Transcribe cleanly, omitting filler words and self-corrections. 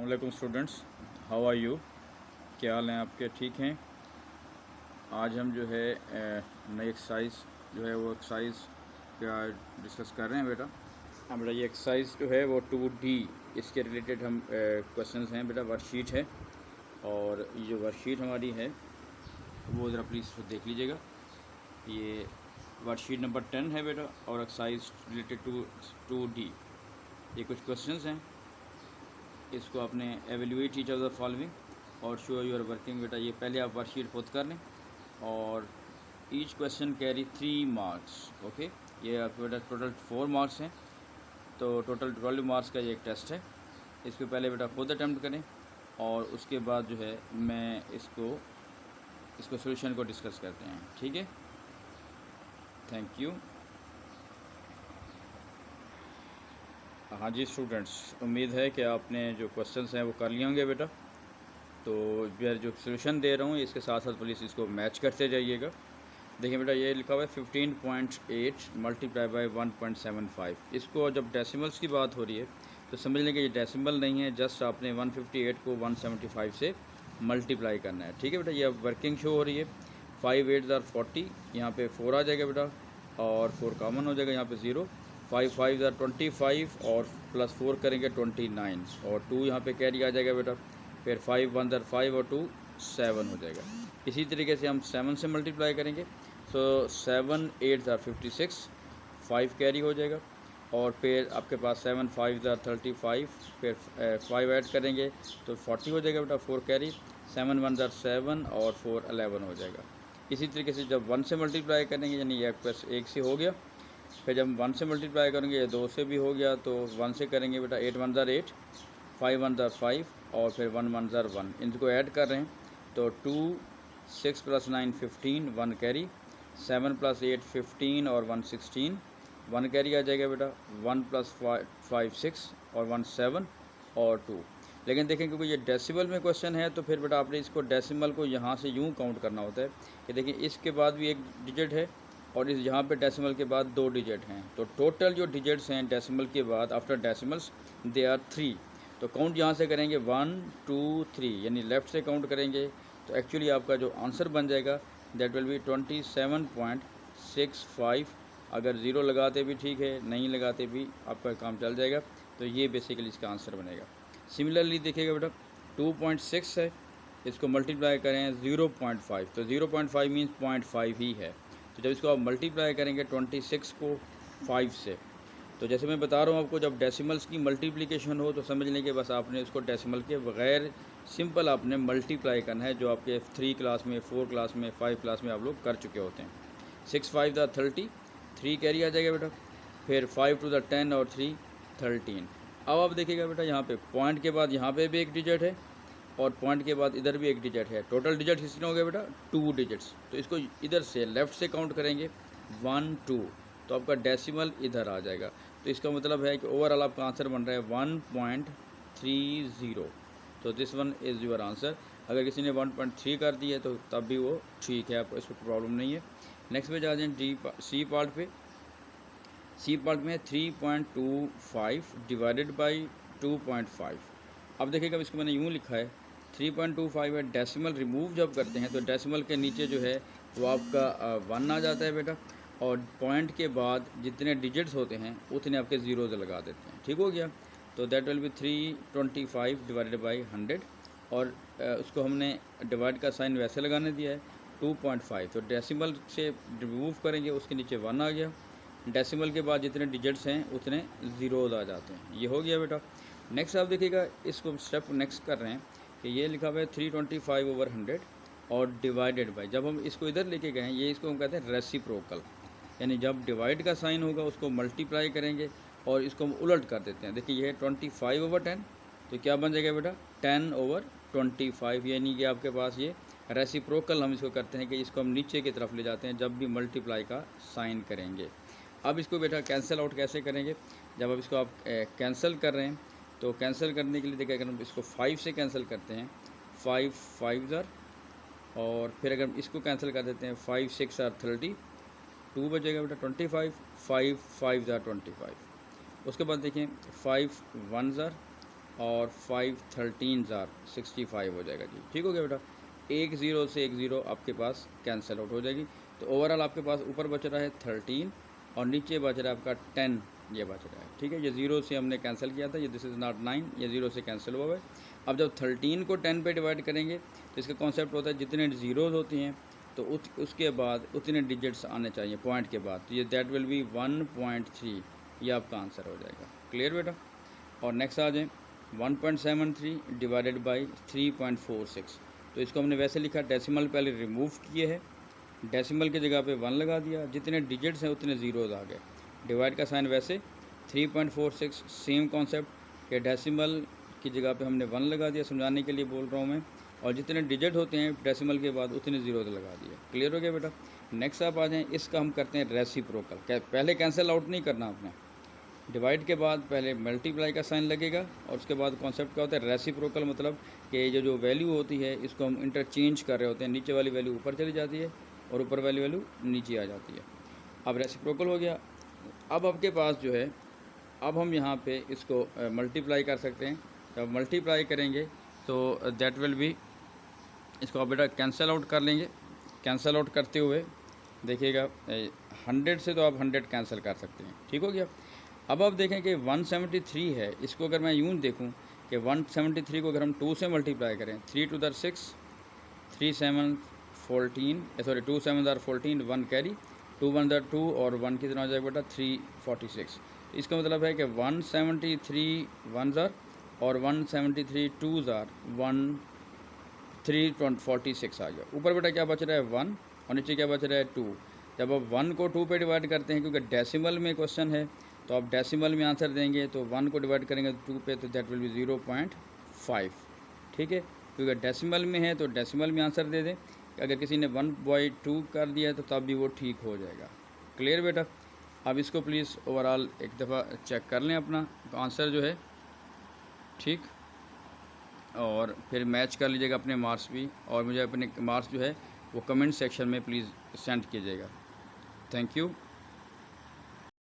अस्सलामुअलैकुम students, how are you. क्या हाल हैं आपके? ठीक हैं। आज हम जो है नई एक्सरसाइज जो है वो एक्सरसाइज का डिस्कस कर रहे हैं बेटा। हाँ बेटा, ये एक्सरसाइज जो है वो 2D इसके रिलेटेड हम क्वेश्चंस हैं बेटा। वर्कशीट है और ये जो वर्कशीट हमारी है वो ज़रा प्लीज़ देख लीजिएगा। ये वर्कशीट नंबर 10 है बेटा और एक्सरसाइज रिलेटेड टू 2D। ये कुछ क्वेश्चंस हैं, इसको आपने evaluate each of the following और शो योर वर्किंग। बेटा ये पहले आप वर्कशीट खुद कर लें और each question carry 3 marks. Okay, ये आपके बेटा टोटल 4 मार्क्स हैं, तो टोटल 12 मार्क्स का ये एक टेस्ट है। इसको पहले बेटा खुद अटैम्प्ट करें और उसके बाद जो है मैं इसको सोल्यूशन को डिस्कस करते हैं। ठीक है, थैंक यू। हाँ जी स्टूडेंट्स, उम्मीद है कि आपने जो क्वेश्चंस हैं वो कर लिए होंगे बेटा। तो मैं जो सोल्यूशन दे रहा हूँ इसके साथ साथ प्लीज़ इसको मैच करते जाइएगा। देखिए बेटा, ये लिखा हुआ है 15.8 मल्टीप्लाई बाई 1.75। इसको जब डेसिमल्स की बात हो रही है तो समझ लें कि ये डेसिमल नहीं है, जस्ट आपने 158 को 175 से मल्टीप्लाई करना है। ठीक है बेटा, ये अब वर्किंग शो हो रही है। 5 8 ज़ार 40, यहाँ पे 4 आ जाएगा बेटा और 4 कॉमन हो जाएगा, यहाँ पे 0। 5 5 ज़ार 25 और प्लस 4 करेंगे 29 और 2 यहाँ पे कैरी आ जाएगा बेटा। फिर 5 1 ज़ार 5 और 2 7 हो जाएगा। इसी तरीके से हम 7 से मल्टीप्लाई करेंगे, सो 7 8 ज़ार 56, 5 कैरी हो जाएगा और फिर आपके पास 7 5 ज़ार 35, फिर 5 ऐड करेंगे तो 40 हो जाएगा बेटा, 4 कैरी। 7 1 ज़ार 7 और 4 11 हो जाएगा। इसी तरीके से जब 1 से मल्टीप्लाई करेंगे यानी ये प्लस 1 से हो गया, फिर जब 1 से मल्टीप्लाई करेंगे ये 2 से भी हो गया, तो 1 से करेंगे बेटा 8 1 ज़ार 8, 5 1 ज़ार 5 और फिर 1 1 ज़ार 1। इनको ऐड कर रहे हैं तो 2 6 प्लस 9 15, 1 कैरी। 7 प्लस 8 15 और 1 16, 1 कैरी आ जाएगा बेटा। 1 प्लस 5 6 और 1 7 और 2। लेकिन देखें क्योंकि ये डेसिमल में क्वेश्चन है तो फिर बेटा आपने इसको डेसिमल को यहाँ से यूँ काउंट करना होता है कि देखिए इसके बाद भी एक डिजिट है और इस यहाँ पे डेसिमल के बाद 2 डिजिट हैं, तो टोटल जो डिजिट्स हैं डेसिमल के बाद आफ्टर डेसिमल्स दे आर 3। तो काउंट यहाँ से करेंगे 1 2 3 यानी लेफ़्ट से काउंट करेंगे तो एक्चुअली आपका जो आंसर बन जाएगा दैट विल बी 27.65। अगर ज़ीरो लगाते भी ठीक है, नहीं लगाते भी आपका काम चल जाएगा। तो ये बेसिकली इसका आंसर बनेगा। सिमिलरली देखिएगा बेटा 2.6 है, इसको मल्टीप्लाई करें 0.5, तो 0.5 मीन्स 0.5 ही है। तो जब इसको आप मल्टीप्लाई करेंगे 26 को 5 से, तो जैसे मैं बता रहा हूँ आपको, जब डेसिमल्स की मल्टीप्लिकेशन हो तो समझ लें कि बस आपने इसको डेसिमल के बगैर सिंपल आपने मल्टीप्लाई करना है, जो आपके 3 क्लास में 4 क्लास में 5 क्लास में आप लोग कर चुके होते हैं। 6 5 ज़ार 30, 3 कैरी आ जाएगा बेटा। फिर 5 2 ज़ार 10 और 3 13। अब आप देखिएगा बेटा यहाँ पे पॉइंट के बाद यहाँ पे भी एक डिजिट है और पॉइंट के बाद इधर भी एक डिजिट है। टोटल डिजिट कितने हो गए बेटा? 2 डिजिट्स। तो इसको इधर से लेफ़्ट से काउंट करेंगे 1 2, तो आपका डेसिमल इधर आ जाएगा। तो इसका मतलब है कि ओवरऑल आपका आंसर बन रहा है 1.30। तो this one is your answer. अगर किसी ने 1.3 कर दिया तो तब भी वो ठीक है, आपको इसमें प्रॉब्लम नहीं है। नेक्स्ट पे जा जाए सी पार्ट पे। सी पार्ट में 3.25 डिवाइडेड बाई 2.5। अब देखिएगा इसको मैंने यूँ लिखा है 3.25 है। डेसिमल रिमूव जब करते हैं तो डेसिमल के नीचे जो है वो आपका 1 आ जाता है बेटा, और पॉइंट के बाद जितने डिजिट्स होते हैं उतने आपके ज़ीरोज़ लगा देते हैं। ठीक हो गया, तो that will be 325 divided by 100 और उसको हमने डिवाइड का साइन वैसे लगाने दिया है 2.5। तो डेसिमल से रिमूव करेंगे, उसके नीचे 1 आ गया। डेसिमल के बाद जितने डिजिट्स हैं उतने ज़ीरोज़ आ जाते हैं। ये हो गया बेटा। नेक्स्ट आप देखिएगा, इसको स्टेप नेक्स्ट कर रहे हैं कि ये लिखा हुआ है 325/100 और डिवाइडेड बाई, जब हम इसको इधर लेके गए हैं ये इसको हम कहते हैं रेसिप्रोकल, यानी जब डिवाइड का साइन होगा उसको मल्टीप्लाई करेंगे और इसको हम उलट कर देते हैं। देखिए ये है 25/10, तो क्या बन जाएगा बेटा 10/25, यानी कि आपके पास ये रेसिप्रोकल हम इसको करते हैं कि इसको हम नीचे की तरफ ले जाते हैं जब भी मल्टीप्लाई का साइन करेंगे। अब इसको बेटा कैंसिल आउट कैसे करेंगे? जब अब इसको आप कैंसिल कर रहे हैं तो कैंसिल करने के लिए देखिए, अगर हम इसको 5 से कैंसिल करते हैं 5 5 ज़ार, और फिर अगर हम इसको कैंसिल कर देते हैं 5 6 ज़ार 30, 2 बचेगा बेटा 25, 5 5 ज़ार 25। उसके बाद देखें 5 1 ज़ार और 5 13 ज़ार 65 हो जाएगा जी। ठीक हो गया बेटा, एक ज़ीरो से एक ज़ीरो आपके पास कैंसिल आउट हो जाएगी। तो ओवरऑल आपके पास ऊपर बच रहा है 13 और नीचे बच रहा है आपका 10, ये बच रहा है। ठीक है, ये ज़ीरो से हमने कैंसिल किया था, ये दिस इज़ नॉट 9, ये ज़ीरो से कैंसिल हुआ है। अब जब 13 को 10 पे डिवाइड करेंगे तो इसका कॉन्सेप्ट होता है जितने ज़ीरोज़ होती हैं तो उसके बाद उतने डिजिट्स आने चाहिए पॉइंट के बाद, तो ये दैट विल बी 1.3, ये आपका आंसर हो जाएगा। क्लियर बेटा। और नेक्स्ट आ जाएँ 1.73 डिवाइडेड बाई 3.46, तो इसको हमने वैसे लिखा, डेसिमल पहले रिमूव किए है, डेसिमल की जगह पे 1 लगा दिया, जितने डिजिट्स हैं उतने ज़ीरोज़ आ गए। डिवाइड का साइन वैसे 3.46, सेम कॉन्सेप्ट कि डेसिमल की जगह पे हमने 1 लगा दिया, समझाने के लिए बोल रहा हूँ मैं, और जितने डिजिट होते हैं डेसिमल के बाद उतने ज़ीरोज़ लगा दिए। क्लियर हो गया बेटा। नेक्स्ट आप आ जाएँ, इसका हम करते हैं रेसिप्रोकल। पहले कैंसिल आउट नहीं करना आपने, डिवाइड के बाद पहले मल्टीप्लाई का साइन लगेगा और उसके बाद कॉन्सेप्ट क्या होता है रेसिप्रोकल, मतलब कि जो वैल्यू होती है इसको हम इंटरचेंज कर रहे होते हैं, नीचे वाली वैल्यू ऊपर चली जाती है और ऊपर वाली वैल्यू नीचे आ जाती है। अब रेसिप्रोकल हो गया। अब आपके पास जो है, अब हम यहाँ पे इसको मल्टीप्लाई कर सकते हैं। जब मल्टीप्लाई करेंगे तो दैट विल बी, इसको आप बेटा कैंसिल आउट कर लेंगे। कैंसिल आउट करते हुए देखिएगा 100 से तो आप 100 कैंसिल कर सकते हैं। ठीक हो गया। अब आप देखें कि 173 है, इसको अगर मैं यूँ देखूँ कि 173 को अगर हम 2 से मल्टीप्लाई करें, 3 to the 6, 3 7 14, sorry 2 7 are 14, 1 carry, 2 1 the 2 और 1 कितना हो जाएगा बेटा 346। इसका मतलब है कि 173 1 ज़ार और 173 2 ज़ार 346 आ गया। ऊपर बेटा क्या बच रहा है 1 और नीचे क्या बच रहा है 2। जब आप 1 को 2 पे डिवाइड करते हैं, क्योंकि डेसिमल में क्वेश्चन है तो आप डेसिमल में आंसर देंगे, तो 1 को डिवाइड करेंगे 2 पे तो दैट विल बी 0.5। ठीक है, क्योंकि डेसिमल में है तो डेसिमल में आंसर दे दें। अगर किसी ने 1/2 कर दिया है तो तब भी वो ठीक हो जाएगा। क्लियर बेटा। अब इसको प्लीज़ ओवरऑल एक दफ़ा चेक कर लें अपना आंसर जो है, ठीक, और फिर मैच कर लीजिएगा अपने मार्क्स भी, और मुझे अपने मार्क्स जो है वो कमेंट सेक्शन में प्लीज़ सेंड कीजिएगा। Thank you.